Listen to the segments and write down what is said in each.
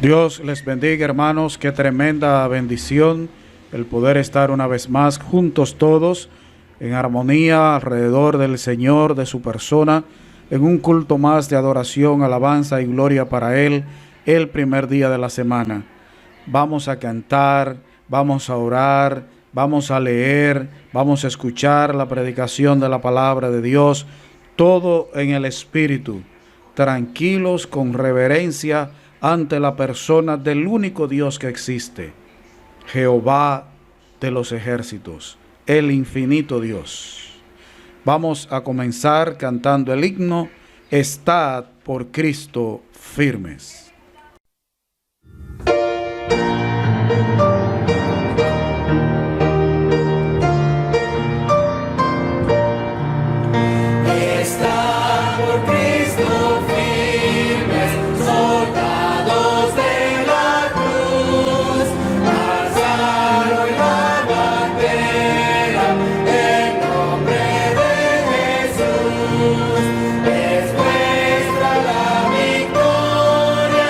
Dios les bendiga, hermanos. Qué tremenda bendición el poder estar una vez más juntos todos en armonía alrededor del Señor, de su persona, en un culto más de adoración, alabanza y gloria para Él el primer día de la semana. Vamos a cantar, vamos a orar, vamos a leer, vamos a escuchar la predicación de la palabra de Dios, todo en el Espíritu, tranquilos, con reverencia ante la persona del único Dios que existe, Jehová de los ejércitos, el infinito Dios. Vamos a comenzar cantando el himno Estad por Cristo firmes. Es vuestra la victoria.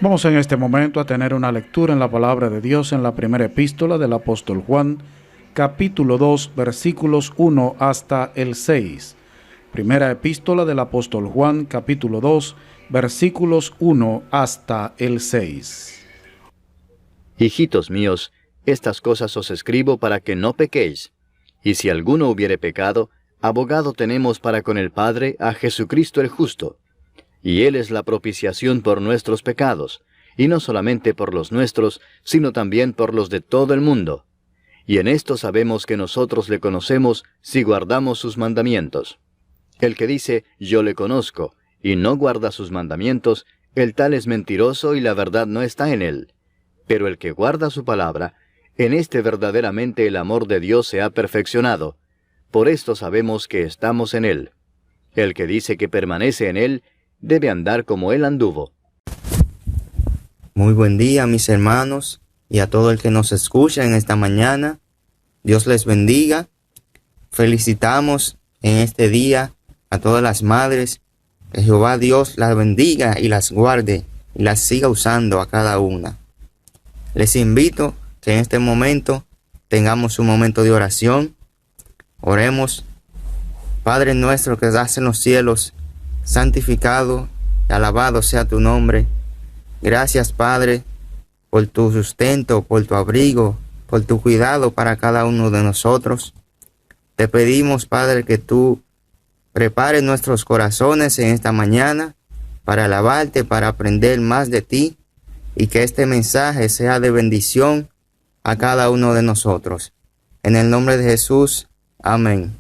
Vamos en este momento a tener una lectura en la palabra de Dios en la primera epístola del apóstol Juan, capítulo 2, versículos 1 hasta el 6. Primera epístola del apóstol Juan, capítulo 2, versículos 1 hasta el 6. Hijitos míos, estas cosas os escribo para que no pequéis. Y si alguno hubiere pecado, abogado tenemos para con el Padre a Jesucristo el justo. Y Él es la propiciación por nuestros pecados, y no solamente por los nuestros, sino también por los de todo el mundo. Y en esto sabemos que nosotros le conocemos si guardamos sus mandamientos. El que dice, yo le conozco, y no guarda sus mandamientos, el tal es mentiroso y la verdad no está en él. Pero el que guarda su palabra, en este verdaderamente el amor de Dios se ha perfeccionado. Por esto sabemos que estamos en él. El que dice que permanece en él, debe andar como él anduvo. Muy buen día, mis hermanos, y a todo el que nos escucha en esta mañana. Dios les bendiga. Felicitamos en este día a todas las madres. Que Jehová Dios las bendiga y las guarde y las siga usando a cada una. Les invito que en este momento tengamos un momento de oración. Oremos. Padre nuestro que estás en los cielos, santificado y alabado sea tu nombre. Gracias, Padre, por tu sustento, por tu abrigo, por tu cuidado para cada uno de nosotros. Te pedimos, Padre, que tú prepares nuestros corazones en esta mañana para alabarte, para aprender más de ti, y que este mensaje sea de bendición a cada uno de nosotros. En el nombre de Jesús, amén.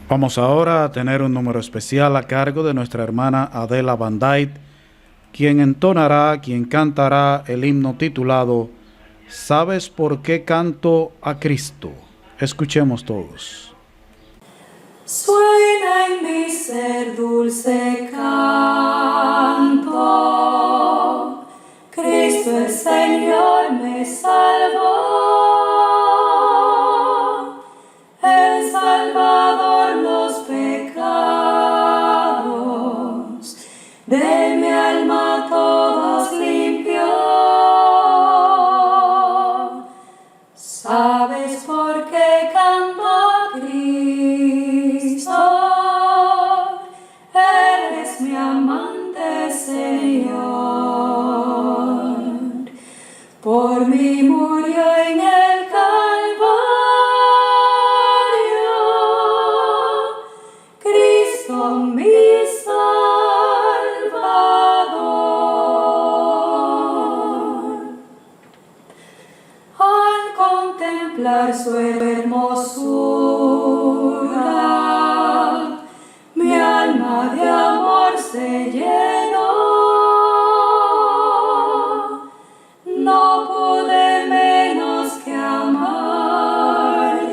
Vamos ahora a tener un número especial a cargo de nuestra hermana Adela Bandait, quien cantará el himno titulado ¿Sabes por qué canto a Cristo? Escuchemos todos. Suena en mi ser dulce canto, Cristo el Señor me salvó, el Salvador los pecados de mi alma todos limpió. ¿Sabes por qué canto a Cristo? Él es mi amante Señor. Por mí murió en el Calvario, Cristo mi Salvador. Al contemplar su hermosura, mi alma de amor se llenó. No pude menos que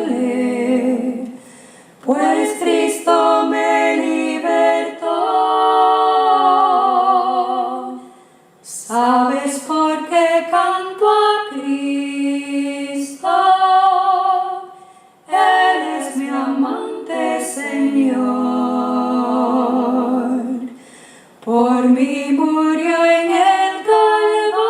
amarle, pues Cristo me libertó. ¿Sabes por qué canto a Cristo? Él es mi amante Señor. Por mí murió en el Calvario,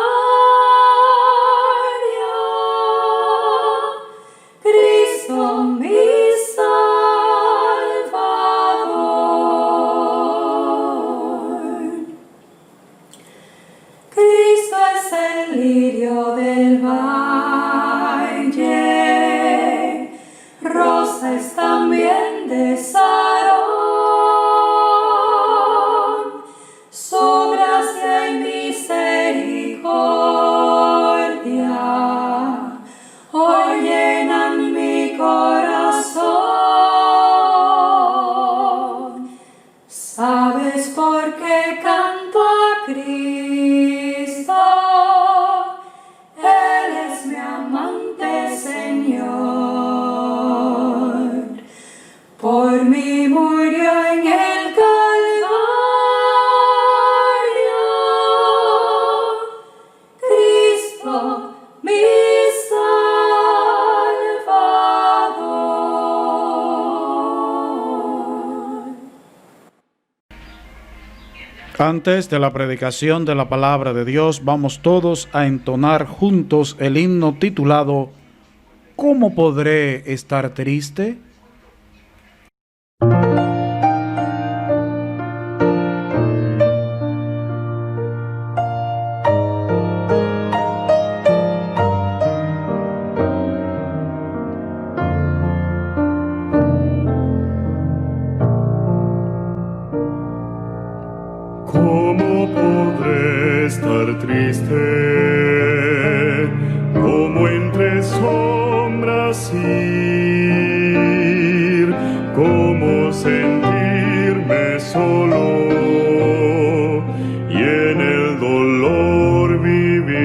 Cristo mi Salvador. Cristo es el lirio del valle, rosa es también de Sarón. Su gracia y misericordia hoy llenan mi corazón. ¿Sabes por qué canto a Cristo? Él es mi amante Señor. Por mí murió en el Calvario, Cristo mi Salvador. Antes de la predicación de la palabra de Dios, vamos todos a entonar juntos el himno titulado ¿Cómo podré estar triste? ¿Cómo podré estar triste? ¿Cómo entre sombras ir? ¿Cómo sentirme solo y en el dolor vivir?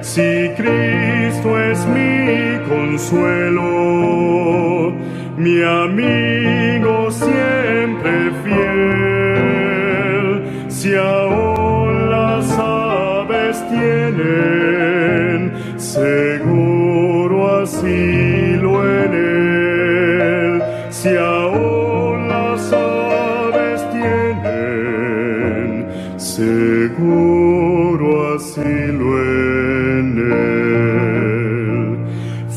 Si Cristo es mi consuelo, mi amigo siempre fiel, si aún las aves tienen seguro asilo en él, si aún las aves tienen seguro asilo en él.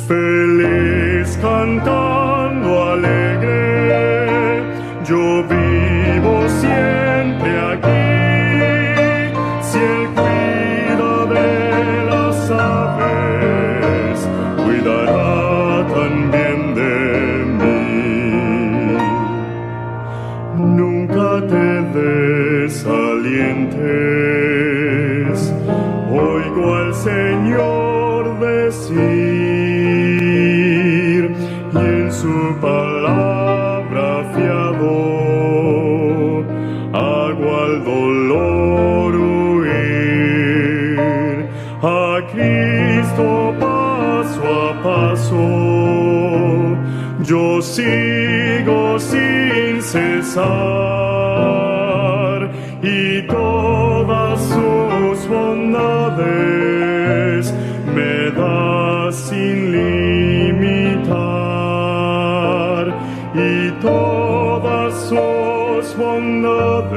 Feliz cantando alegre, yo vivo siempre aquí. Si él cuida de las aves, cuidará también de mí. Nunca te desalientes, oigo al Señor decir, y en su palabra fiado, hago al dolor huir, a Cristo paso a paso, yo sigo sin cesar, y todas sus bondades me da sin limitar, y todas sus bondades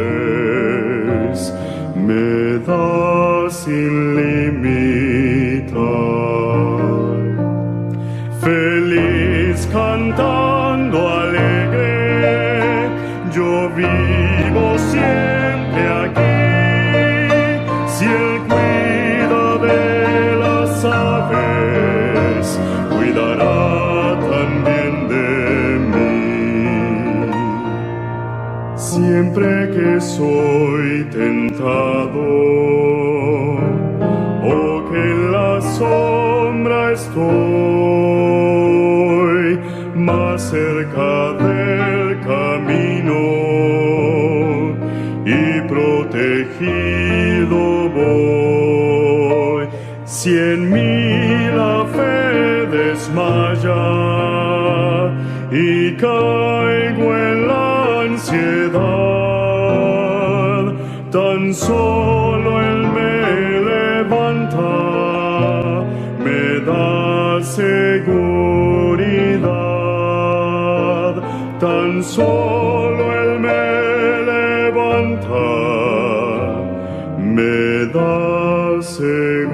me da sin limitar. Feliz cantando alegre, yo vivo siempre aquí, si Él cuida de las aves, cuidará también de mí. Siempre que soy tentado, o que en la sombra estoy, más cerca del camino y protegido voy. Si en mí la fe desmaya y caigo en la ansiedad, tan solo Él me levanta, me da seguridad, tan solo Él me levanta, me da seguridad.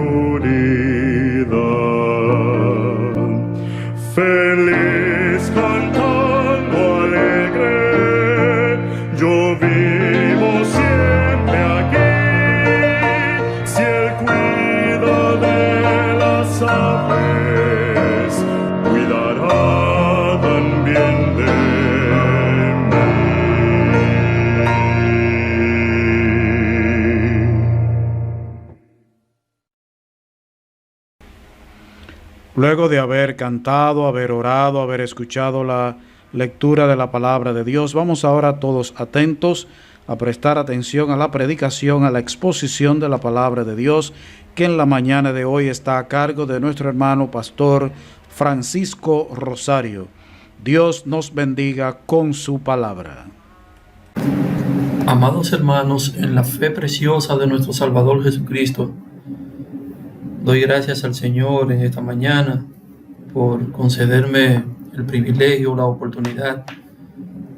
Feliz cantando alegre, yo vivo siempre aquí, si Él cuida de las aves, cuidará también de Luego de haber cantado, haber orado, haber escuchado la lectura de la palabra de Dios, vamos ahora todos atentos a prestar atención a la predicación, a la exposición de la palabra de Dios, que en la mañana de hoy está a cargo de nuestro hermano pastor Francisco Rosario. Dios nos bendiga con su palabra. Amados hermanos, en la fe preciosa de nuestro Salvador Jesucristo, doy gracias al Señor en esta mañana por concederme el privilegio, la oportunidad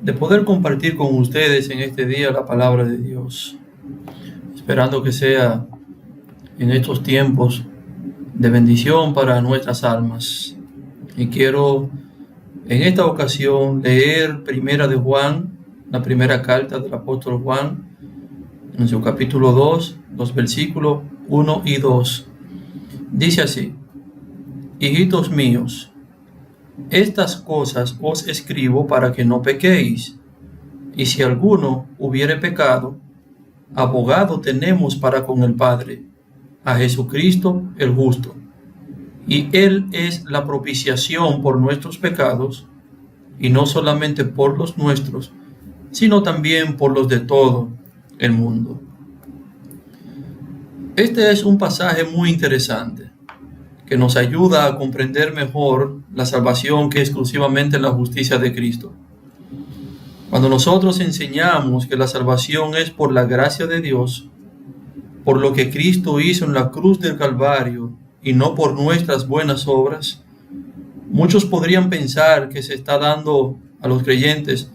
de poder compartir con ustedes en este día la palabra de Dios, esperando que sea en estos tiempos de bendición para nuestras almas. Y quiero en esta ocasión leer Primera de Juan, la primera carta del apóstol Juan, en su capítulo 2, los versículos 1 y 2. Dice así: Hijitos míos, estas cosas os escribo para que no pequéis. Y si alguno hubiere pecado, abogado tenemos para con el Padre, a Jesucristo el justo. Y Él es la propiciación por nuestros pecados, y no solamente por los nuestros, sino también por los de todo el mundo. Este es un pasaje muy interesante que nos ayuda a comprender mejor la salvación, que es exclusivamente la justicia de Cristo. Cuando nosotros enseñamos que la salvación es por la gracia de Dios, por lo que Cristo hizo en la cruz del Calvario y no por nuestras buenas obras, muchos podrían pensar que se está dando a los creyentes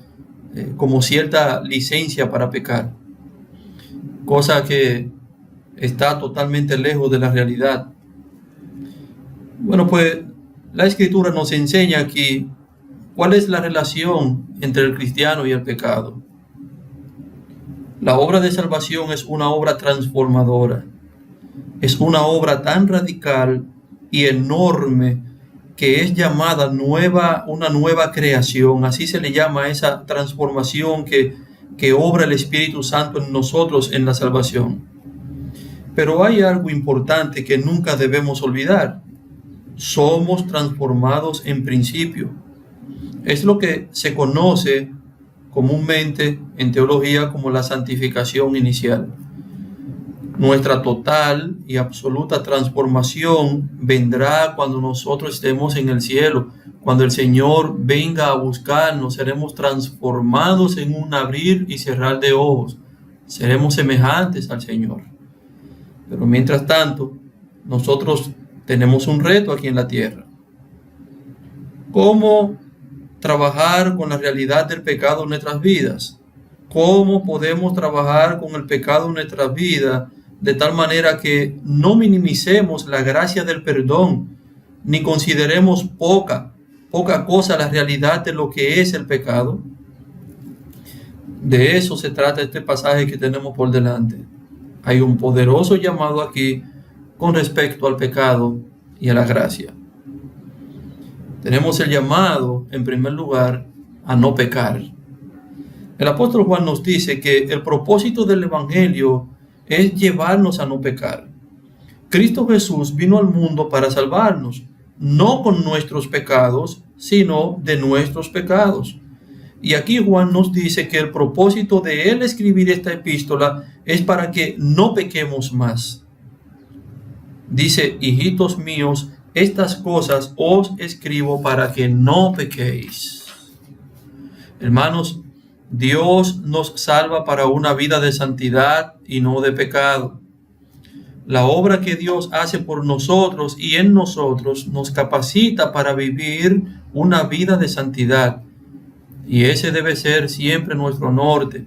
como cierta licencia para pecar, cosa que está totalmente lejos de la realidad. Bueno, pues la Escritura nos enseña aquí cuál es la relación entre el cristiano y el pecado. La obra de salvación es una obra transformadora, es una obra tan radical y enorme que es llamada una nueva creación. Así se le llama a esa transformación que obra el Espíritu Santo en nosotros en la salvación. Pero hay algo importante que nunca debemos olvidar: somos transformados en principio. Es lo que se conoce comúnmente en teología como la santificación inicial. Nuestra total y absoluta transformación vendrá cuando nosotros estemos en el cielo. Cuando el Señor venga a buscarnos, seremos transformados en un abrir y cerrar de ojos. Seremos semejantes al Señor. Pero mientras tanto, nosotros tenemos un reto aquí en la tierra. ¿Cómo trabajar con la realidad del pecado en nuestras vidas? ¿Cómo podemos trabajar con el pecado en nuestras vidas de tal manera que no minimicemos la gracia del perdón, ni consideremos poca cosa la realidad de lo que es el pecado? De eso se trata este pasaje que tenemos por delante. Hay un poderoso llamado aquí con respecto al pecado y a la gracia. Tenemos el llamado, en primer lugar, a no pecar. El apóstol Juan nos dice que el propósito del Evangelio es llevarnos a no pecar. Cristo Jesús vino al mundo para salvarnos, no con nuestros pecados, sino de nuestros pecados. Y aquí Juan nos dice que el propósito de él escribir esta epístola es para que no pequemos más. Dice: hijitos míos, estas cosas os escribo para que no pequéis. Hermanos, Dios nos salva para una vida de santidad y no de pecado. La obra que Dios hace por nosotros y en nosotros nos capacita para vivir una vida de santidad. Y ese debe ser siempre nuestro norte.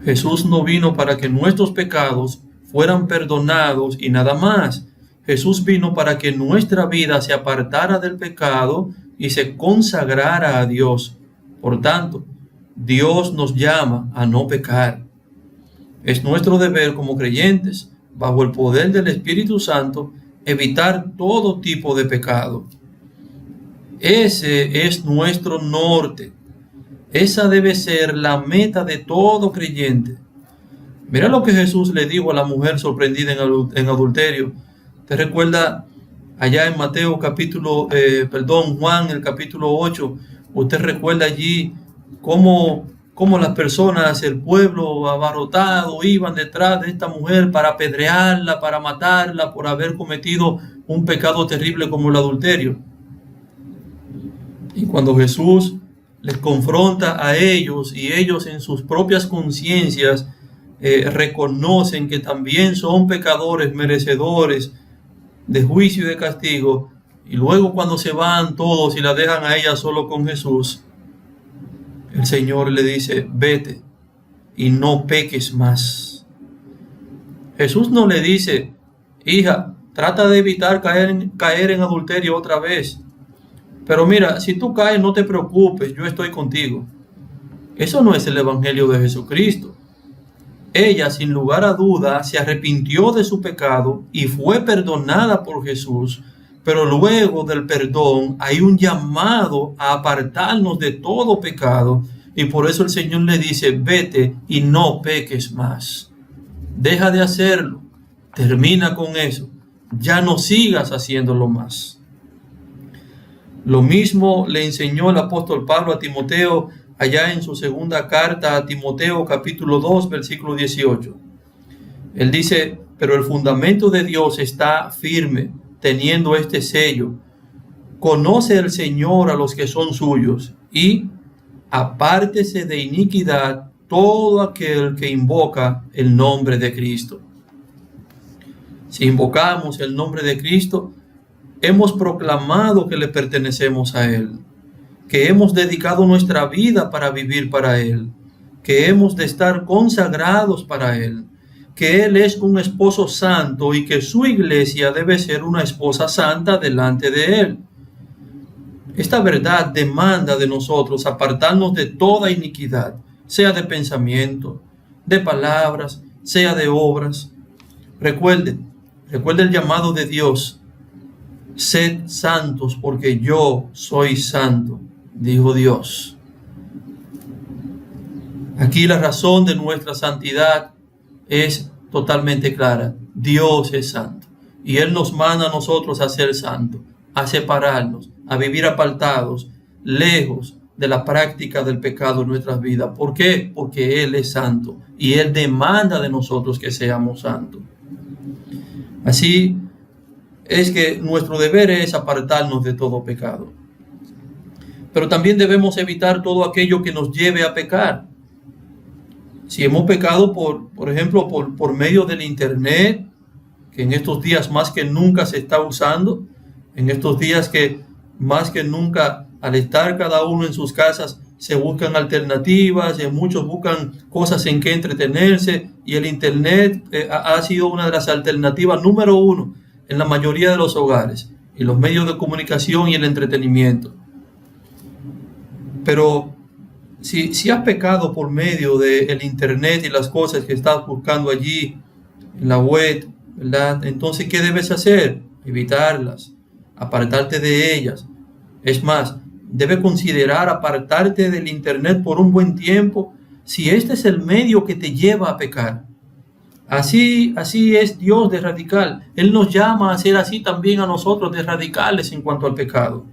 Jesús no vino para que nuestros pecados fueran perdonados y nada más. Jesús vino para que nuestra vida se apartara del pecado y se consagrara a Dios. Por tanto, Dios nos llama a no pecar. Es nuestro deber como creyentes, bajo el poder del Espíritu Santo, evitar todo tipo de pecado. Ese es nuestro norte. Esa debe ser la meta de todo creyente. Mira lo que Jesús le dijo a la mujer sorprendida en adulterio. ¿Te recuerda allá en Juan, el capítulo 8? Usted recuerda allí cómo las personas, el pueblo abarrotado, iban detrás de esta mujer para apedrearla, para matarla por haber cometido un pecado terrible como el adulterio. Y cuando Jesús les confronta a ellos y ellos en sus propias conciencias reconocen que también son pecadores merecedores de juicio y de castigo, y luego cuando se van todos y la dejan a ella solo con Jesús, el Señor le dice: vete y no peques más. Jesús no le dice: hija, trata de evitar caer en adulterio otra vez, pero mira, si tú caes no te preocupes, yo estoy contigo. Eso no es el Evangelio de Jesucristo. Ella, sin lugar a duda, se arrepintió de su pecado y fue perdonada por Jesús, pero luego del perdón hay un llamado a apartarnos de todo pecado, y por eso el Señor le dice: vete y no peques más. Deja de hacerlo, termina con eso, ya no sigas haciéndolo más. Lo mismo le enseñó el apóstol Pablo a Timoteo allá en su segunda carta a Timoteo, capítulo 2, versículo 18. Él dice: pero el fundamento de Dios está firme, teniendo este sello: conoce el Señor a los que son suyos, y apártese de iniquidad todo aquel que invoca el nombre de Cristo. Si invocamos el nombre de Cristo, hemos proclamado que le pertenecemos a Él, que hemos dedicado nuestra vida para vivir para Él, que hemos de estar consagrados para Él, que Él es un esposo santo y que su iglesia debe ser una esposa santa delante de Él. Esta verdad demanda de nosotros apartarnos de toda iniquidad, sea de pensamiento, de palabras, sea de obras. Recuerde el llamado de Dios: sed santos porque yo soy santo, dijo Dios. Aquí la razón de nuestra santidad es totalmente clara. Dios es santo y Él nos manda a nosotros a ser santos, a separarnos, a vivir apartados, lejos de la práctica del pecado en nuestras vidas. ¿Por qué? Porque Él es santo y Él demanda de nosotros que seamos santos. Así es que nuestro deber es apartarnos de todo pecado. Pero también debemos evitar todo aquello que nos lleve a pecar. Si hemos pecado, por ejemplo, por medio del Internet, que en estos días más que nunca se está usando, en estos días que más que nunca, al estar cada uno en sus casas, se buscan alternativas, muchos buscan cosas en que entretenerse, y el Internet ha sido una de las alternativas número uno en la mayoría de los hogares, y los medios de comunicación y el entretenimiento. Pero si has pecado por medio del Internet y las cosas que estás buscando allí en la web, ¿verdad? Entonces, ¿qué debes hacer? Evitarlas, apartarte de ellas. Es más, debes considerar apartarte del Internet por un buen tiempo si este es el medio que te lleva a pecar. Así es Dios de radical. Él nos llama a ser así también a nosotros de radicales en cuanto al pecado.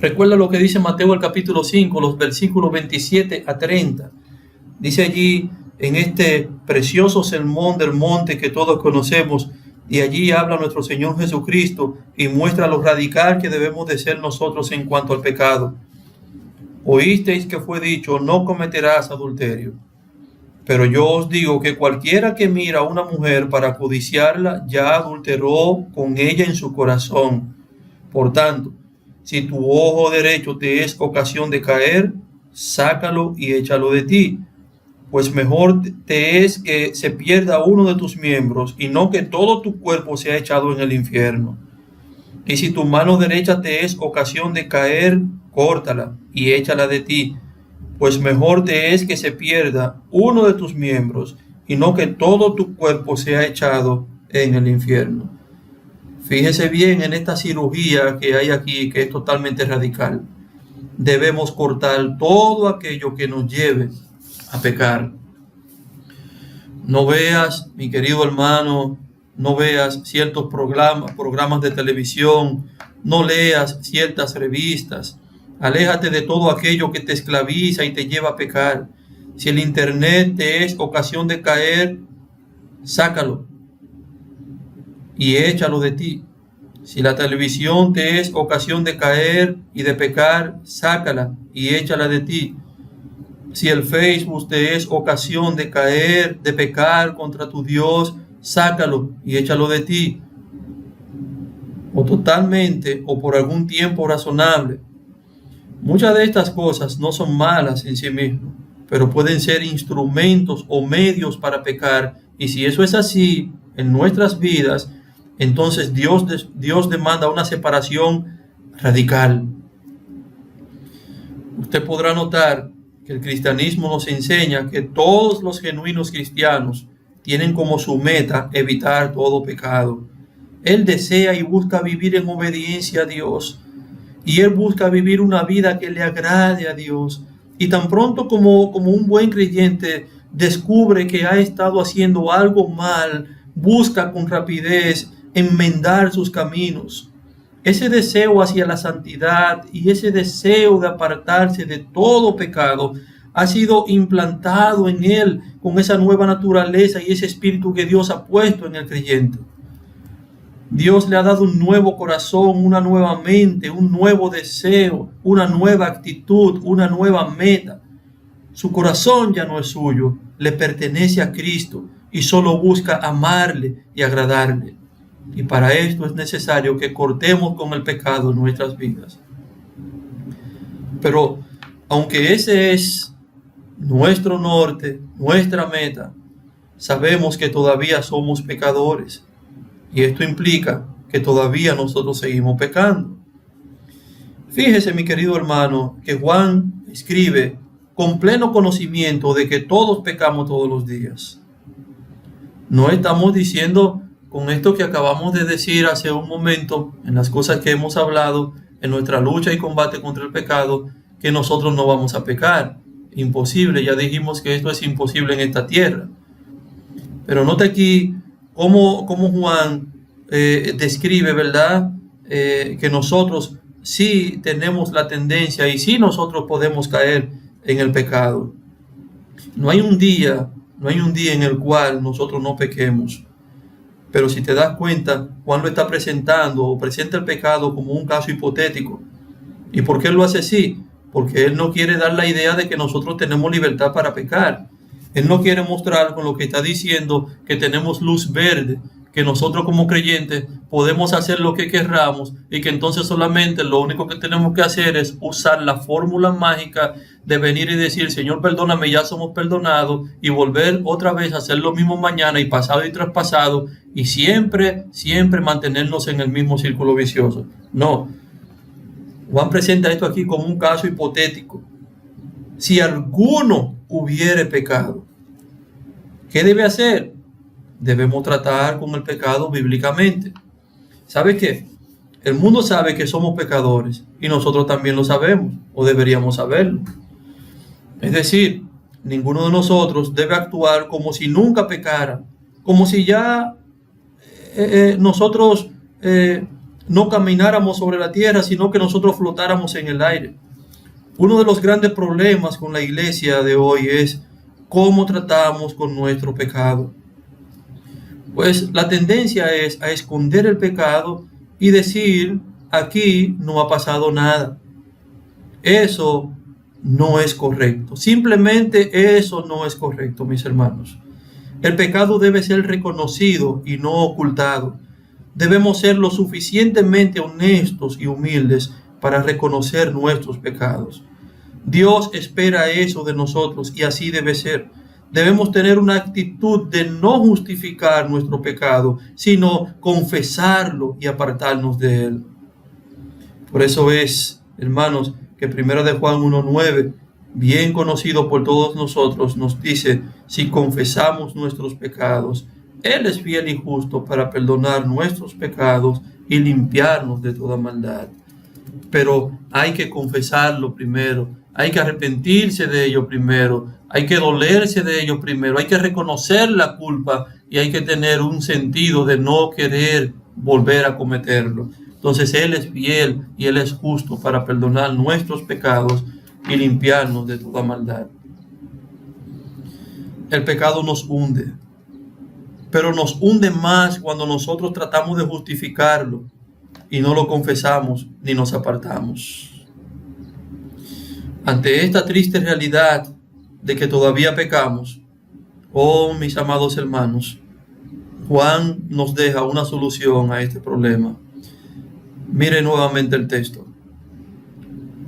Recuerda lo que dice Mateo el capítulo 5, los versículos 27 a 30. Dice allí, en este precioso sermón del monte que todos conocemos, y allí habla nuestro Señor Jesucristo y muestra lo radical que debemos de ser nosotros en cuanto al pecado. Oísteis que fue dicho, no cometerás adulterio. Pero yo os digo que cualquiera que mira a una mujer para codiciarla, ya adulteró con ella en su corazón. Por tanto, si tu ojo derecho te es ocasión de caer, sácalo y échalo de ti. Pues mejor te es que se pierda uno de tus miembros y no que todo tu cuerpo sea echado en el infierno. Y si tu mano derecha te es ocasión de caer, córtala y échala de ti. Pues mejor te es que se pierda uno de tus miembros y no que todo tu cuerpo sea echado en el infierno. Fíjese bien en esta cirugía que hay aquí, que es totalmente radical. Debemos cortar todo aquello que nos lleve a pecar. No veas, mi querido hermano, no veas ciertos programas de televisión, no leas ciertas revistas. Aléjate de todo aquello que te esclaviza y te lleva a pecar. Si el Internet te es ocasión de caer, sácalo y échalo de ti. Si la televisión te es ocasión de caer y de pecar, sácala y échala de ti. Si el Facebook te es ocasión de caer, de pecar contra tu Dios, sácalo y échalo de ti. O totalmente o por algún tiempo razonable. Muchas de estas cosas no son malas en sí mismas, pero pueden ser instrumentos o medios para pecar. Y si eso es así en nuestras vidas, entonces Dios demanda una separación radical. Usted podrá notar que el cristianismo nos enseña que todos los genuinos cristianos tienen como su meta evitar todo pecado. Él desea y busca vivir en obediencia a Dios. Y él busca vivir una vida que le agrade a Dios. Y tan pronto como un buen creyente descubre que ha estado haciendo algo mal, busca con rapidez enmendar sus caminos. Ese deseo hacia la santidad y ese deseo de apartarse de todo pecado ha sido implantado en él con esa nueva naturaleza y ese espíritu que Dios ha puesto en el creyente. Dios le ha dado un nuevo corazón, una nueva mente, un nuevo deseo, una nueva actitud, una nueva meta. Su corazón ya no es suyo, le pertenece a Cristo y solo busca amarle y agradarle. Y para esto es necesario que cortemos con el pecado en nuestras vidas. Pero aunque ese es nuestro norte, nuestra meta, sabemos que todavía somos pecadores. Y esto implica que todavía nosotros seguimos pecando. Fíjese, mi querido hermano, que Juan escribe con pleno conocimiento de que todos pecamos todos los días. No estamos diciendo con esto que acabamos de decir hace un momento, en las cosas que hemos hablado, en nuestra lucha y combate contra el pecado, que nosotros no vamos a pecar. Imposible, ya dijimos que esto es imposible en esta tierra. Pero note aquí cómo Juan describe, ¿verdad? Que nosotros sí tenemos la tendencia y sí nosotros podemos caer en el pecado. No hay un día en el cual nosotros no pequemos. Pero si te das cuenta, Juan lo está presentando o presenta el pecado como un caso hipotético. ¿Y por qué lo hace así? Porque él no quiere dar la idea de que nosotros tenemos libertad para pecar. Él no quiere mostrar con lo que está diciendo que tenemos luz verde, que nosotros como creyentes podemos hacer lo que querramos y que entonces solamente lo único que tenemos que hacer es usar la fórmula mágica de venir y decir, Señor, perdóname, ya somos perdonados, y volver otra vez a hacer lo mismo mañana y pasado y traspasado, y siempre mantenernos en el mismo círculo vicioso. No. Juan presenta esto aquí como un caso hipotético. Si alguno hubiere pecado, ¿qué debe hacer? Debemos tratar con el pecado bíblicamente. ¿Sabe qué? El mundo sabe que somos pecadores y nosotros también lo sabemos, o deberíamos saberlo. Es decir, ninguno de nosotros debe actuar como si nunca pecara, como si ya nosotros no camináramos sobre la tierra, sino que nosotros flotáramos en el aire. Uno de los grandes problemas con la iglesia de hoy es cómo tratamos con nuestro pecado. Pues la tendencia es a esconder el pecado y decir, aquí no ha pasado nada. Eso no es correcto. Simplemente eso no es correcto, mis hermanos. El pecado debe ser reconocido y no ocultado. Debemos ser lo suficientemente honestos y humildes para reconocer nuestros pecados. Dios espera eso de nosotros y así debe ser. Debemos tener una actitud de no justificar nuestro pecado, sino confesarlo y apartarnos de él. Por eso es, hermanos, que 1 de Juan 1:9, bien conocido por todos nosotros, nos dice, si confesamos nuestros pecados, Él es fiel y justo para perdonar nuestros pecados y limpiarnos de toda maldad. Pero hay que confesarlo primero, hay que arrepentirse de ello primero, hay que dolerse de ello primero, hay que reconocer la culpa y hay que tener un sentido de no querer volver a cometerlo. Entonces Él es fiel y Él es justo para perdonar nuestros pecados y limpiarnos de toda maldad. El pecado nos hunde, pero nos hunde más cuando nosotros tratamos de justificarlo y no lo confesamos ni nos apartamos. Ante esta triste realidad de que todavía pecamos, oh mis amados hermanos, Juan nos deja una solución a este problema. Mire nuevamente el texto.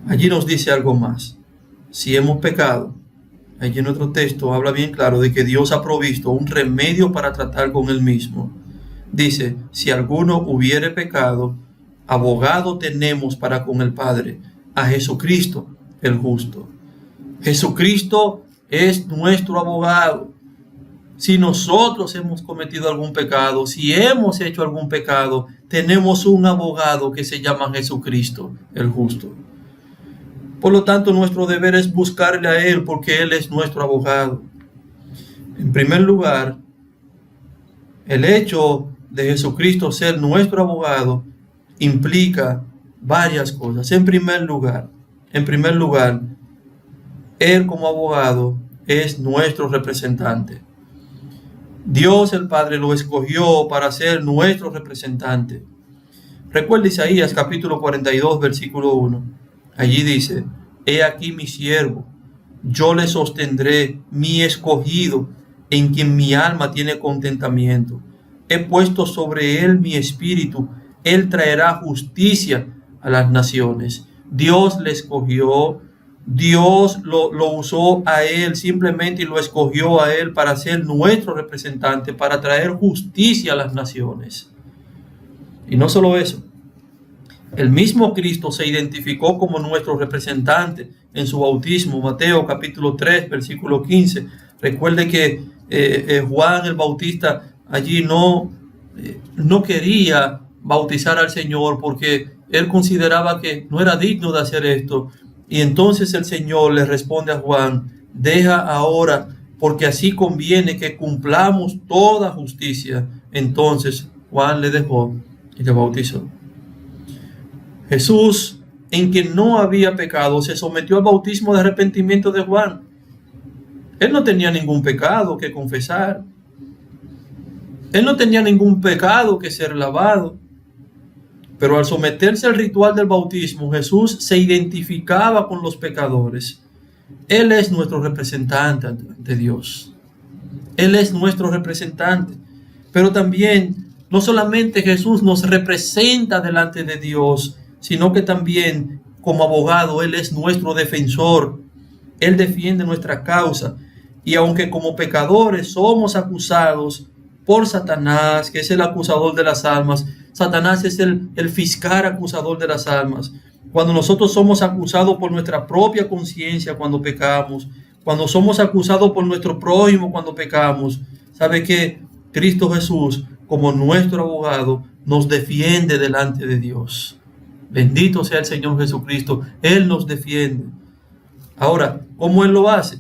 Allí nos dice algo más. Si hemos pecado, allí en otro texto habla bien claro de que Dios ha provisto un remedio para tratar con él mismo. Dice, si alguno hubiere pecado, abogado tenemos para con el Padre, a Jesucristo el justo. Jesucristo es nuestro abogado. Si nosotros hemos cometido algún pecado, si hemos hecho algún pecado, tenemos un abogado que se llama Jesucristo el justo. Por lo tanto, nuestro deber es buscarle a Él porque Él es nuestro abogado. En primer lugar, el hecho de Jesucristo ser nuestro abogado implica varias cosas. En primer lugar, Él como abogado es nuestro representante. Dios el Padre lo escogió para ser nuestro representante. Recuerda Isaías capítulo 42, versículo 1. Allí dice, he aquí mi siervo, yo le sostendré, mi escogido, en quien mi alma tiene contentamiento. He puesto sobre él mi espíritu, él traerá justicia a las naciones. Dios le escogió, Dios lo usó a él simplemente y lo escogió a él para ser nuestro representante, para traer justicia a las naciones. Y no solo eso, el mismo Cristo se identificó como nuestro representante en su bautismo. Mateo capítulo 3, versículo 15. Recuerde que Juan el Bautista allí no quería bautizar al Señor porque él consideraba que no era digno de hacer esto. Y entonces el Señor le responde a Juan, deja ahora, porque así conviene que cumplamos toda justicia. Entonces Juan le dejó y le bautizó. Jesús en que no había pecado, se sometió al bautismo de arrepentimiento de Juan. Él no tenía ningún pecado que confesar. Él no tenía ningún pecado que ser lavado. Pero al someterse al ritual del bautismo, Jesús se identificaba con los pecadores. Él es nuestro representante ante Dios. Él es nuestro representante. Pero también, no solamente Jesús nos representa delante de Dios, sino que también como abogado, Él es nuestro defensor. Él defiende nuestra causa. Y aunque como pecadores somos acusados por Satanás, que es el acusador de las almas, Satanás es el fiscal acusador de las almas. Cuando nosotros somos acusados por nuestra propia conciencia cuando pecamos, cuando somos acusados por nuestro prójimo cuando pecamos, ¿sabe qué? Cristo Jesús, como nuestro abogado, nos defiende delante de Dios. Bendito sea el Señor Jesucristo. Él nos defiende. Ahora, ¿cómo Él lo hace?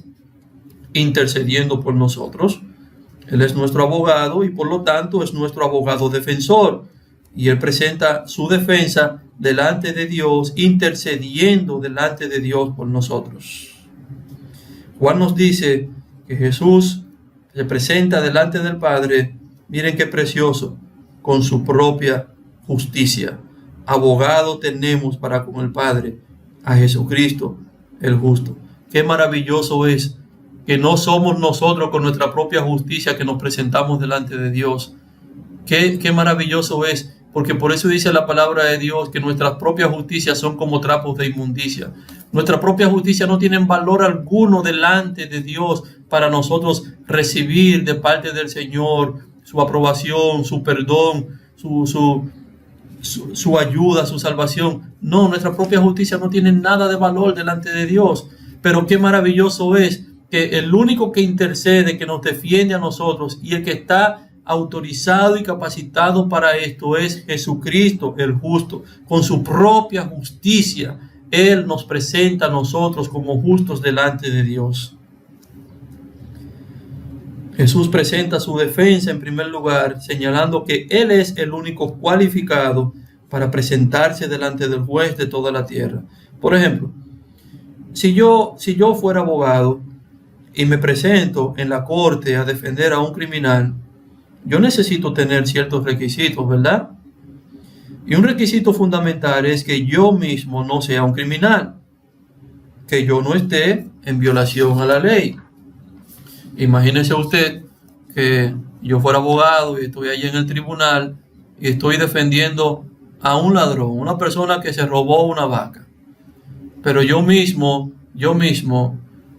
Intercediendo por nosotros. Él es nuestro abogado y por lo tanto es nuestro abogado defensor. Y Él presenta su defensa delante de Dios, intercediendo delante de Dios por nosotros. Juan nos dice que Jesús se presenta delante del Padre, miren qué precioso, con su propia justicia. Abogado tenemos para con el Padre, a Jesucristo el justo. Qué maravilloso es que no somos nosotros con nuestra propia justicia que nos presentamos delante de Dios. Qué maravilloso es, porque por eso dice la palabra de Dios que nuestras propias justicias son como trapos de inmundicia. Nuestra propia justicia no tiene valor alguno delante de Dios para nosotros recibir de parte del Señor su aprobación, su perdón, su ayuda, su salvación. No, nuestra propia justicia no tiene nada de valor delante de Dios. Pero qué maravilloso es que el único que intercede, que nos defiende a nosotros y el que está autorizado y capacitado para esto es Jesucristo el justo. Con su propia justicia, Él nos presenta a nosotros como justos delante de Dios. Jesús presenta su defensa en primer lugar, señalando que Él es el único cualificado para presentarse delante del juez de toda la tierra. Por ejemplo, si yo fuera abogado y me presento en la corte a defender a un criminal, yo necesito tener ciertos requisitos, ¿verdad? Y un requisito fundamental es que yo mismo no sea un criminal, que yo no esté en violación a la ley. Imagínese usted que yo fuera abogado y estoy allí en el tribunal y estoy defendiendo a un ladrón, una persona que se robó una vaca. Pero yo mismo,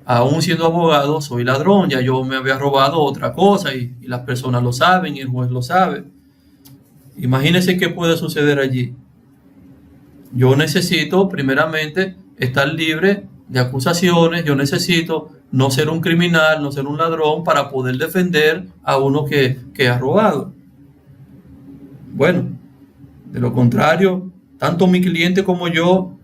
aún siendo abogado, soy ladrón. Ya yo me había robado otra cosa y las personas lo saben y el juez lo sabe. Imagínense qué puede suceder allí. Yo necesito, primeramente, estar libre de acusaciones. Yo necesito no ser un criminal, no ser un ladrón para poder defender a uno que ha robado. Bueno, de lo contrario, tanto mi cliente como yo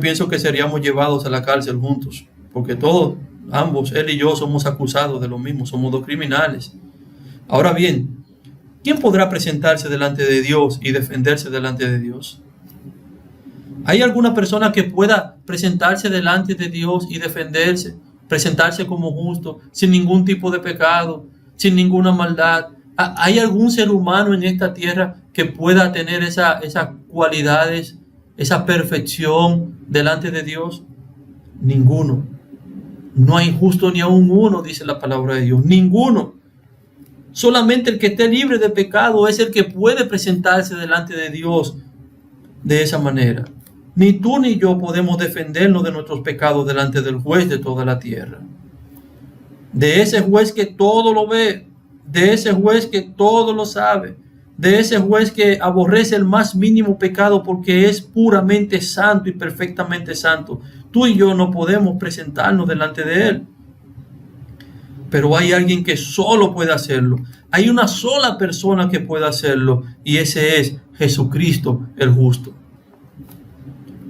pienso que seríamos llevados a la cárcel juntos. Porque todos, ambos, él y yo, somos acusados de lo mismo, somos dos criminales. Ahora bien, ¿quién podrá presentarse delante de Dios y defenderse delante de Dios? ¿Hay alguna persona que pueda presentarse delante de Dios y defenderse, presentarse como justo, sin ningún tipo de pecado, sin ninguna maldad? ¿Hay algún ser humano en esta tierra que pueda tener esas cualidades, esa perfección delante de Dios? Ninguno. No hay justo ni aún uno, dice la palabra de Dios. Ninguno. Solamente el que esté libre de pecado es el que puede presentarse delante de Dios de esa manera. Ni tú ni yo podemos defendernos de nuestros pecados delante del juez de toda la tierra. De ese juez que todo lo ve, de ese juez que todo lo sabe, de ese juez que aborrece el más mínimo pecado porque es puramente santo y perfectamente santo. Tú y yo no podemos presentarnos delante de Él. Pero hay alguien que solo puede hacerlo. Hay una sola persona que puede hacerlo y ese es Jesucristo el justo.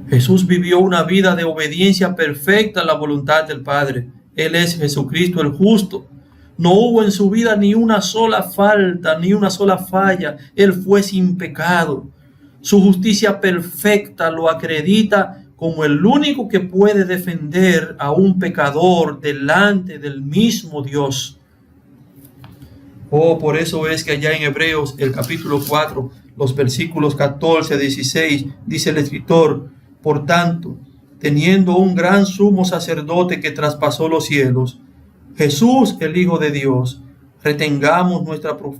Jesús vivió una vida de obediencia perfecta a la voluntad del Padre. Él es Jesucristo el justo. No hubo en su vida ni una sola falta, ni una sola falla. Él fue sin pecado. Su justicia perfecta lo acredita como el único que puede defender a un pecador delante del mismo Dios. Por eso es que allá en Hebreos, el capítulo 4, los versículos 14 a 16, dice el escritor: por tanto, teniendo un gran sumo sacerdote que traspasó los cielos, Jesús, el Hijo de Dios, retengamos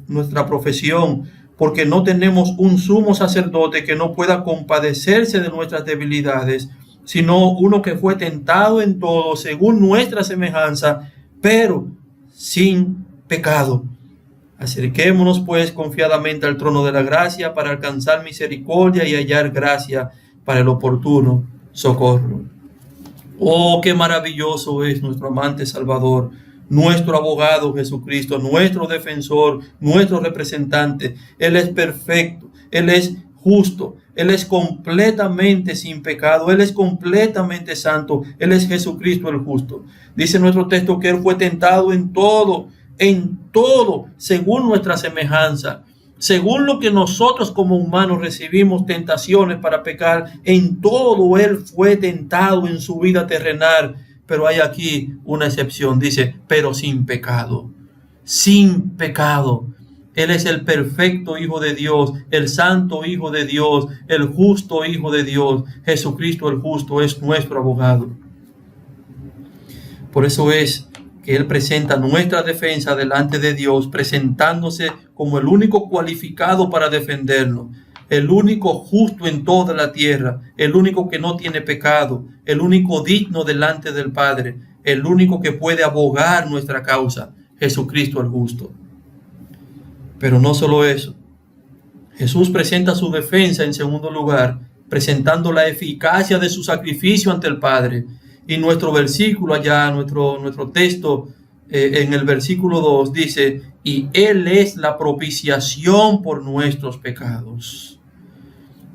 nuestra profesión, porque no tenemos un sumo sacerdote que no pueda compadecerse de nuestras debilidades, sino uno que fue tentado en todo según nuestra semejanza, pero sin pecado. Acerquémonos pues confiadamente al trono de la gracia para alcanzar misericordia y hallar gracia para el oportuno socorro. Oh, qué maravilloso es nuestro amante Salvador, nuestro abogado Jesucristo, nuestro defensor, nuestro representante. Él es perfecto, Él es justo, Él es completamente sin pecado, Él es completamente santo, Él es Jesucristo el justo. Dice nuestro texto que Él fue tentado en todo, según nuestra semejanza, según lo que nosotros como humanos recibimos tentaciones para pecar. En todo Él fue tentado en su vida terrenal, pero hay aquí una excepción, dice, pero sin pecado, sin pecado. Él es el perfecto Hijo de Dios, el santo Hijo de Dios, el justo Hijo de Dios. Jesucristo el justo es nuestro abogado. Por eso es que Él presenta nuestra defensa delante de Dios, presentándose como el único cualificado para defendernos, el único justo en toda la tierra, el único que no tiene pecado, el único digno delante del Padre, el único que puede abogar nuestra causa, Jesucristo el justo. Pero no solo eso, Jesús presenta su defensa en segundo lugar, presentando la eficacia de su sacrificio ante el Padre. Y nuestro versículo allá, nuestro texto, en el versículo 2 dice: y Él es la propiciación por nuestros pecados.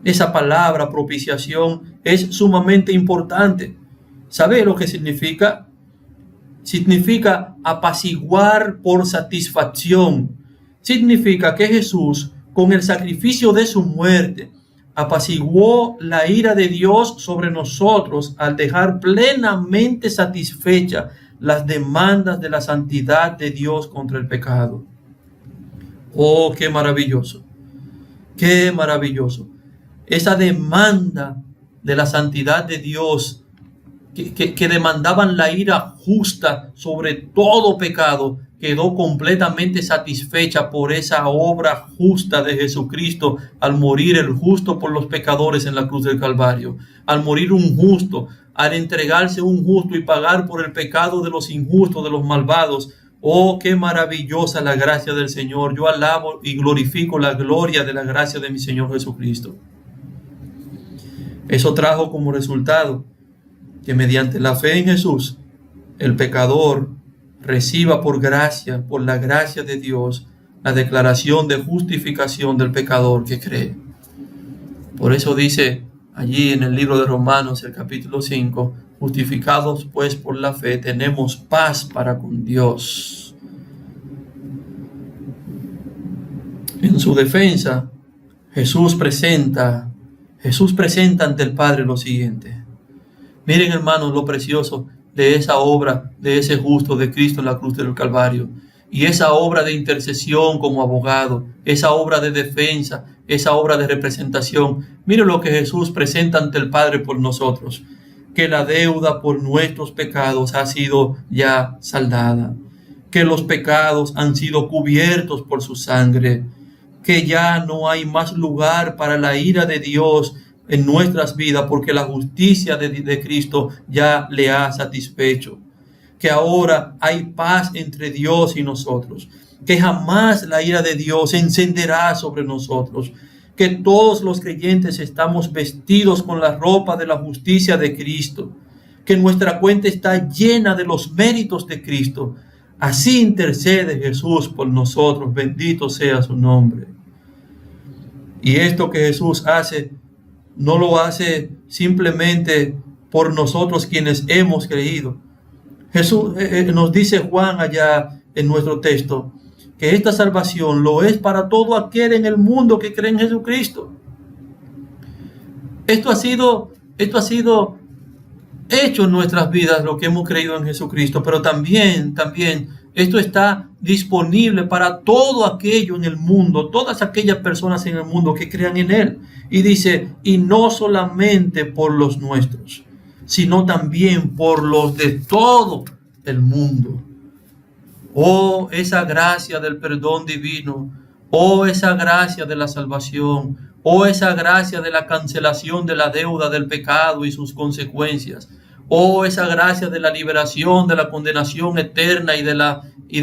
Esa palabra propiciación es sumamente importante. ¿Sabe lo que significa? Significa apaciguar por satisfacción. Significa que Jesús, con el sacrificio de su muerte, apaciguó la ira de Dios sobre nosotros al dejar plenamente satisfecha las demandas de la santidad de Dios contra el pecado. Oh, qué maravilloso, qué maravilloso. Esa demanda de la santidad de Dios que demandaban la ira justa sobre todo pecado, quedó completamente satisfecha por esa obra justa de Jesucristo al morir el justo por los pecadores en la cruz del Calvario. Al morir un justo, al entregarse un justo y pagar por el pecado de los injustos, de los malvados. Oh, qué maravillosa la gracia del Señor. Yo alabo y glorifico la gloria de la gracia de mi Señor Jesucristo. Eso trajo como resultado que mediante la fe en Jesús, el pecador reciba por gracia, por la gracia de Dios, la declaración de justificación del pecador que cree. Por eso dice allí en el libro de Romanos, el capítulo 5, justificados pues por la fe, tenemos paz para con Dios. En su defensa, Jesús presenta ante el Padre lo siguiente. Miren, hermanos, lo precioso de esa obra, de ese justo de Cristo en la cruz del Calvario, y esa obra de intercesión como abogado, esa obra de defensa, esa obra de representación. Miren lo que Jesús presenta ante el Padre por nosotros, que la deuda por nuestros pecados ha sido ya saldada, que los pecados han sido cubiertos por su sangre, que ya no hay más lugar para la ira de Dios en nuestras vidas, porque la justicia de Cristo ya le ha satisfecho, que ahora hay paz entre Dios y nosotros, que jamás la ira de Dios se encenderá sobre nosotros, que todos los creyentes estamos vestidos con la ropa de la justicia de Cristo, que nuestra cuenta está llena de los méritos de Cristo. Así intercede Jesús por nosotros, bendito sea su nombre. Y esto que Jesús hace, no lo hace simplemente por nosotros quienes hemos creído. Jesús nos dice Juan allá en nuestro texto que esta salvación lo es para todo aquel en el mundo que cree en Jesucristo. Esto ha sido hecho en nuestras vidas, lo que hemos creído en Jesucristo, pero también esto está disponible para todo aquello en el mundo, todas aquellas personas en el mundo que crean en Él. Y dice, y no solamente por los nuestros, sino también por los de todo el mundo. Oh, esa gracia del perdón divino, oh, esa gracia de la salvación, oh, esa gracia de la cancelación de la deuda del pecado y sus consecuencias. Oh, esa gracia de la liberación de la condenación eterna y de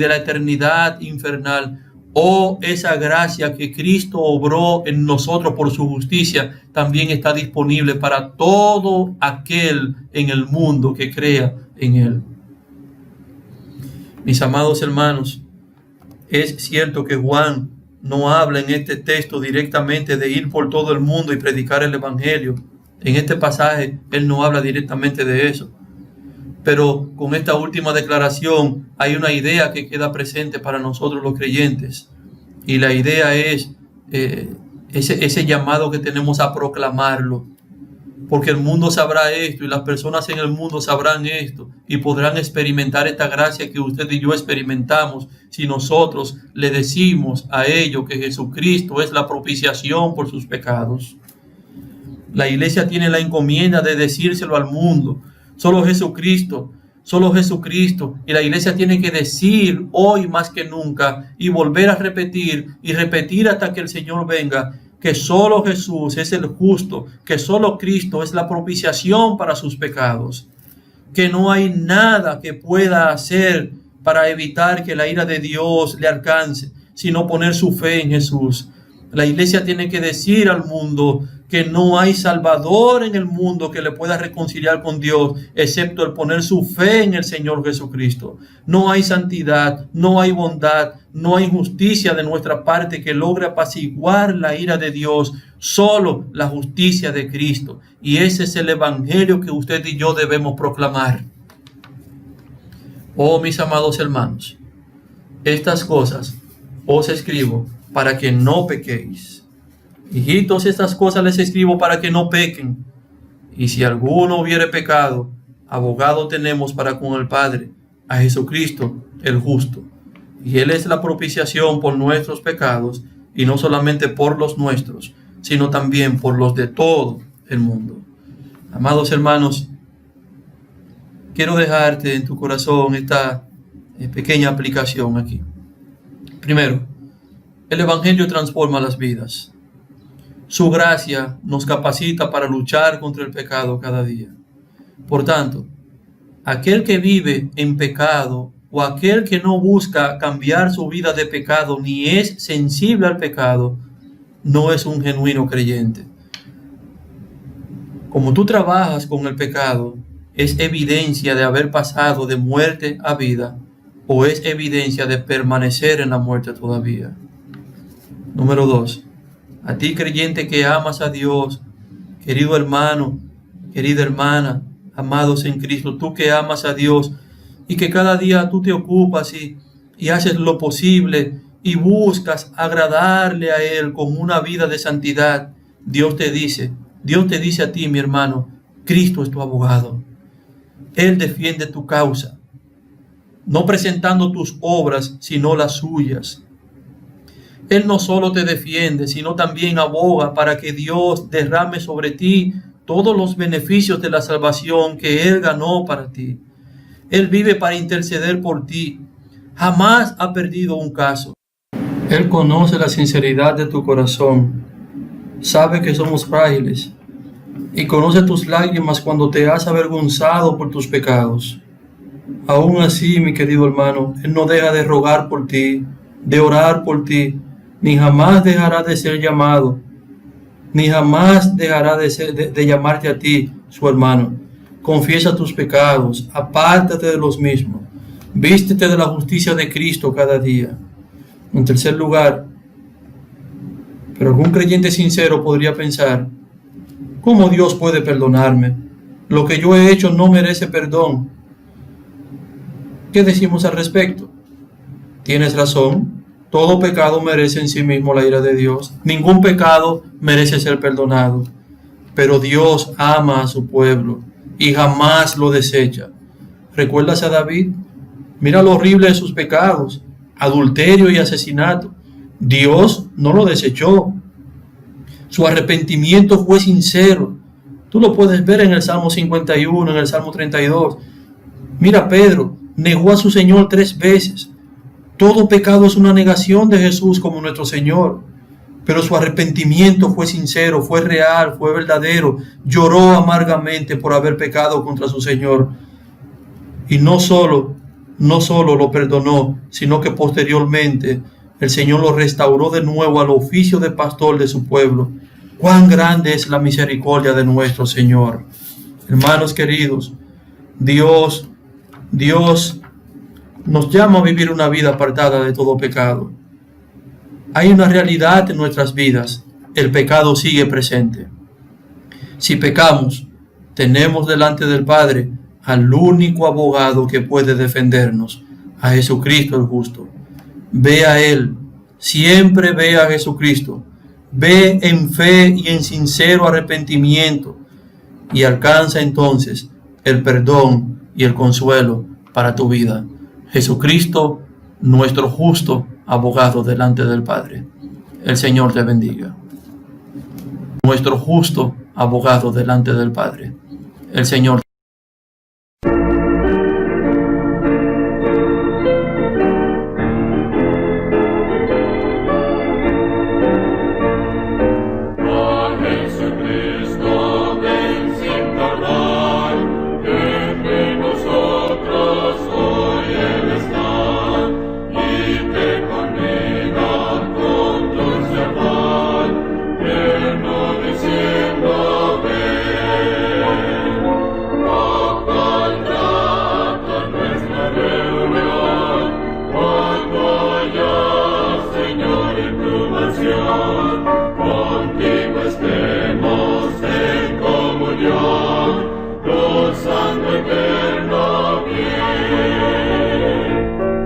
la eternidad infernal. Oh, esa gracia que Cristo obró en nosotros por su justicia también está disponible para todo aquel en el mundo que crea en Él. Mis amados hermanos, es cierto que Juan no habla en este texto directamente de ir por todo el mundo y predicar el Evangelio. En este pasaje, él no habla directamente de eso. Pero con esta última declaración hay una idea que queda presente para nosotros los creyentes. Y la idea es ese llamado que tenemos a proclamarlo. Porque el mundo sabrá esto y las personas en el mundo sabrán esto y podrán experimentar esta gracia que usted y yo experimentamos si nosotros le decimos a ellos que Jesucristo es la propiciación por sus pecados. La iglesia tiene la encomienda de decírselo al mundo. Solo Jesucristo. Y la iglesia tiene que decir hoy más que nunca y volver a repetir y repetir hasta que el Señor venga que solo Jesús es el justo, que solo Cristo es la propiciación para sus pecados, que no hay nada que pueda hacer para evitar que la ira de Dios le alcance, sino poner su fe en Jesús. La iglesia tiene que decir al mundo que no hay salvador en el mundo que le pueda reconciliar con Dios, excepto el poner su fe en el Señor Jesucristo. No hay santidad, no hay bondad, no hay justicia de nuestra parte que logre apaciguar la ira de Dios, solo la justicia de Cristo. Y ese es el evangelio que usted y yo debemos proclamar. Oh, mis amados hermanos, estas cosas os escribo para que no pequéis. Hijitos, estas cosas les escribo para que no pequen. Y si alguno hubiere pecado, abogado tenemos para con el Padre, a Jesucristo el justo. Y Él es la propiciación por nuestros pecados, y no solamente por los nuestros, sino también por los de todo el mundo. Amados hermanos, quiero dejarte en tu corazón esta pequeña aplicación aquí. Primero, el Evangelio transforma las vidas. Su gracia nos capacita para luchar contra el pecado cada día. Por tanto, aquel que vive en pecado o aquel que no busca cambiar su vida de pecado ni es sensible al pecado, no es un genuino creyente. Como tú trabajas con el pecado, es evidencia de haber pasado de muerte a vida o es evidencia de permanecer en la muerte todavía. Número 2. A ti creyente que amas a Dios, querido hermano, querida hermana, amados en Cristo, tú que amas a Dios y que cada día tú te ocupas y haces lo posible y buscas agradarle a Él con una vida de santidad, Dios te dice a ti, mi hermano, Cristo es tu abogado. Él defiende tu causa, no presentando tus obras, sino las suyas. Él no solo te defiende, sino también aboga para que Dios derrame sobre ti todos los beneficios de la salvación que Él ganó para ti. Él vive para interceder por ti. Jamás ha perdido un caso. Él conoce la sinceridad de tu corazón. Sabe que somos frágiles. Y conoce tus lágrimas cuando te has avergonzado por tus pecados. Aún así, mi querido hermano, Él no deja de rogar por ti, de orar por ti, ni jamás dejará de ser llamado, ni jamás dejará de llamarte a ti, su hermano. Confiesa tus pecados, apártate de los mismos, vístete de la justicia de Cristo cada día. En tercer lugar, pero algún creyente sincero podría pensar, ¿cómo Dios puede perdonarme? Lo que yo he hecho no merece perdón. ¿Qué decimos al respecto? Tienes razón. Todo pecado merece en sí mismo la ira de Dios. Ningún pecado merece ser perdonado. pero Dios ama a su pueblo y jamás lo desecha. ¿Recuerdas a David? Mira lo horrible de sus pecados, adulterio y asesinato. Dios no lo desechó. Su arrepentimiento fue sincero. Tú lo puedes ver en el Salmo 51, en el Salmo 32. Mira, Pedro negó a su Señor 3 veces. Todo pecado es una negación de Jesús como nuestro Señor. Pero su arrepentimiento fue sincero, fue real, fue verdadero. Lloró amargamente por haber pecado contra su Señor. Y no solo lo perdonó, sino que posteriormente el Señor lo restauró de nuevo al oficio de pastor de su pueblo. ¡Cuán grande es la misericordia de nuestro Señor! Hermanos queridos, Dios nos llama a vivir una vida apartada de todo pecado. Hay una realidad en nuestras vidas: el pecado sigue presente. Si pecamos, tenemos delante del Padre al único abogado que puede defendernos, a Jesucristo el justo. Ve a Él, siempre ve a Jesucristo. Ve en fe y en sincero arrepentimiento y alcanza entonces el perdón y el consuelo para tu vida. Jesucristo, nuestro justo abogado delante del Padre. El Señor te bendiga. Nuestro justo abogado delante del Padre. El Señor.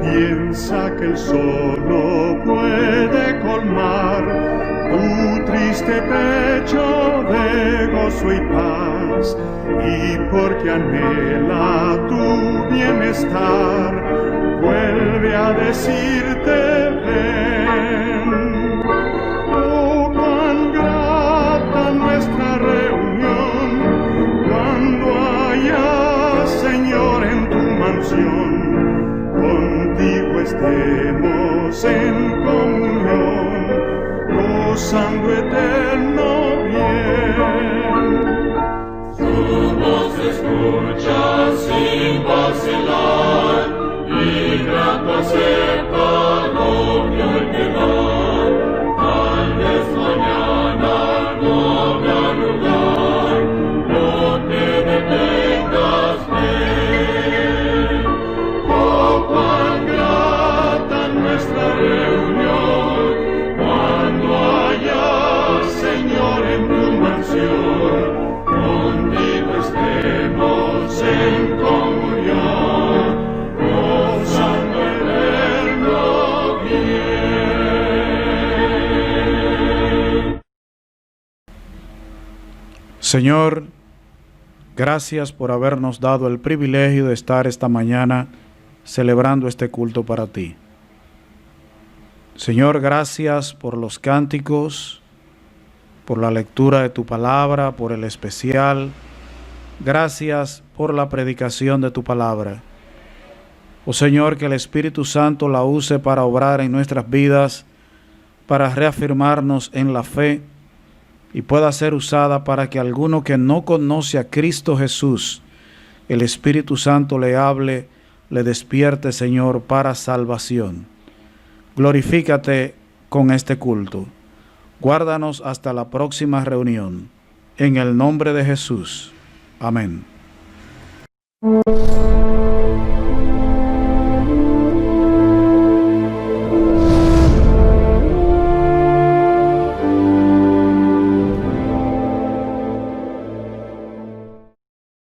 Piensa que el sol no puede colmar tu triste pecho de gozo y paz, y porque anhela tu bienestar, vuelve a decirte ven. Oh, cuán grata nuestra reunión, cuando haya Señor en tu mansión. Contigo estemos en comunión, gozando eterno bien. Su voz escucha sin vacilar, y grato acepta lo que hoy te da. Tal vez mañana no habrá lugar, no te detengas, ven. Oh, cuán grata nuestra reunión, cuando haya Señor en tu mansión. Contigo estemos en comunión, gozando eterno bien. Señor, gracias por habernos dado el privilegio de estar esta mañana celebrando este culto para ti. Señor, gracias por los cánticos, por la lectura de tu palabra, por el especial. Gracias por la predicación de tu palabra. Oh Señor, que el Espíritu Santo la use para obrar en nuestras vidas, para reafirmarnos en la fe, y pueda ser usada para que alguno que no conoce a Cristo Jesús, el Espíritu Santo le hable, le despierte, Señor, para salvación. Glorifícate con este culto. Guárdanos hasta la próxima reunión. En el nombre de Jesús. Amén.